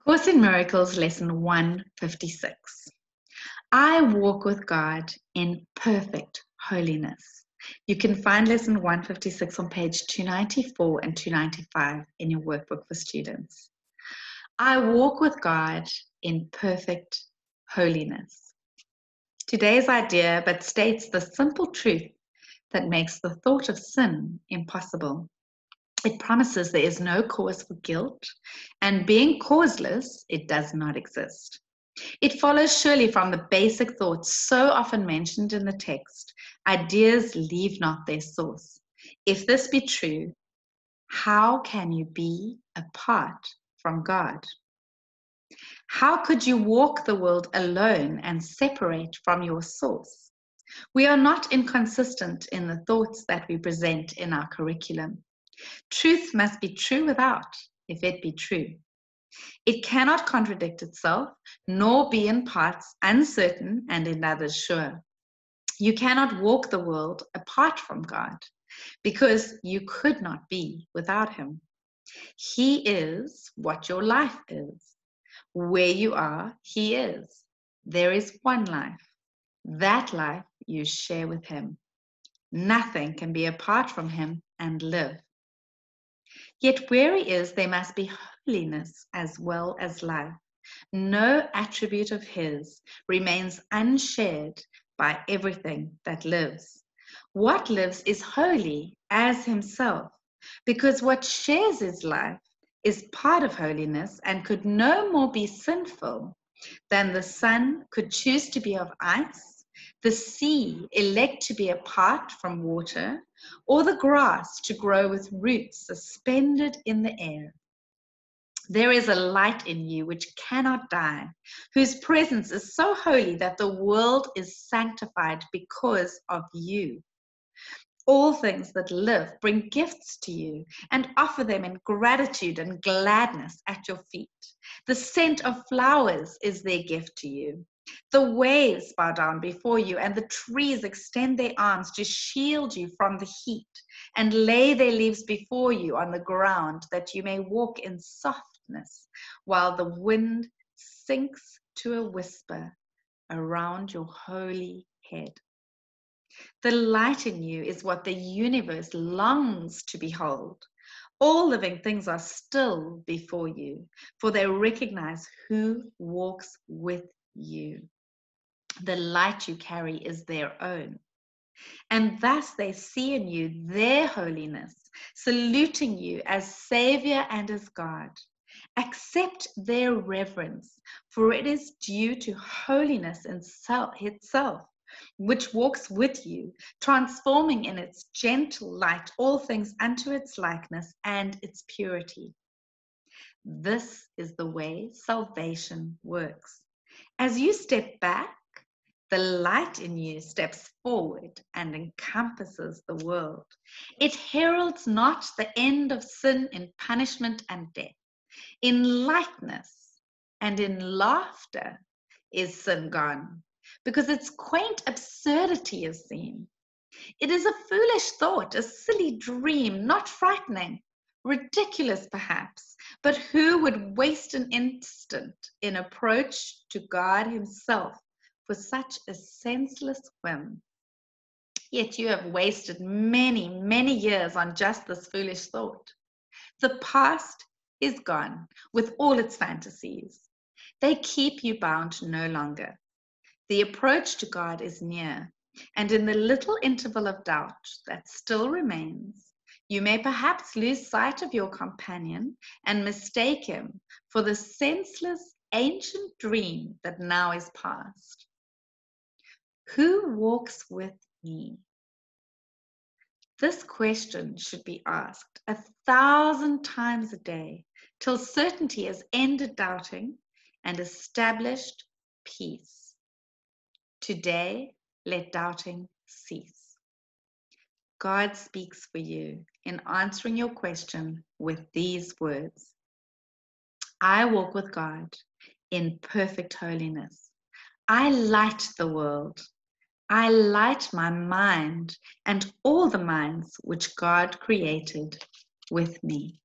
Course in Miracles, lesson 156. I walk with God in perfect holiness. You can find lesson 156 on page 294 and 295 in your workbook for students. I walk with God in perfect holiness. Today's idea but states the simple truth that makes the thought of sin impossible. It promises there is no cause for guilt, and being causeless, it does not exist. It follows surely from the basic thoughts so often mentioned in the text, ideas leave not their source. If this be true, how can you be apart from God? How could you walk the world alone and separate from your source? We are not inconsistent in the thoughts that we present in our curriculum. Truth must be true without, if it be true. It cannot contradict itself, nor be in parts uncertain and in others sure. You cannot walk the world apart from God, because you could not be without Him. He is what your life is. Where you are, He is. There is one life. That life you share with Him. Nothing can be apart from Him and live. Yet where He is, there must be holiness as well as life. No attribute of His remains unshared by everything that lives. What lives is holy as Himself, because what shares His life is part of holiness and could no more be sinful than the sun could choose to be of ice, the sea elect to be apart from water, or the grass to grow with roots suspended in the air. There is a light in you which cannot die, whose presence is so holy that the world is sanctified because of you. All things that live bring gifts to you and offer them in gratitude and gladness at your feet. The scent of flowers is their gift to you. The waves bow down before you, and the trees extend their arms to shield you from the heat and lay their leaves before you on the ground that you may walk in softness while the wind sinks to a whisper around your holy head. The light in you is what the universe longs to behold. All living things are still before you, for they recognize who walks with you. The light you carry is their own. And thus they see in you their holiness, saluting you as Savior and as God. Accept their reverence, for it is due to holiness itself, which walks with you, transforming in its gentle light all things unto its likeness and its purity. This is the way salvation works. As you step back, the light in you steps forward and encompasses the world. It heralds not the end of sin in punishment and death. In lightness and in laughter is sin gone, because its quaint absurdity is seen. It is a foolish thought, a silly dream, not frightening, ridiculous perhaps, but who would waste an instant in approach to God Himself for such a senseless whim? Yet you have wasted many, many years on just this foolish thought. The past is gone with all its fantasies. They keep you bound no longer. The approach to God is near, and in the little interval of doubt that still remains, you may perhaps lose sight of your companion and mistake him for the senseless ancient dream that now is past. Who walks with me? This question should be asked 1,000 times a day till certainty has ended doubting and established peace. Today, let doubting cease. God speaks for you in answering your question with these words. I walk with God in perfect holiness. I light the world. I light my mind and all the minds which God created with me.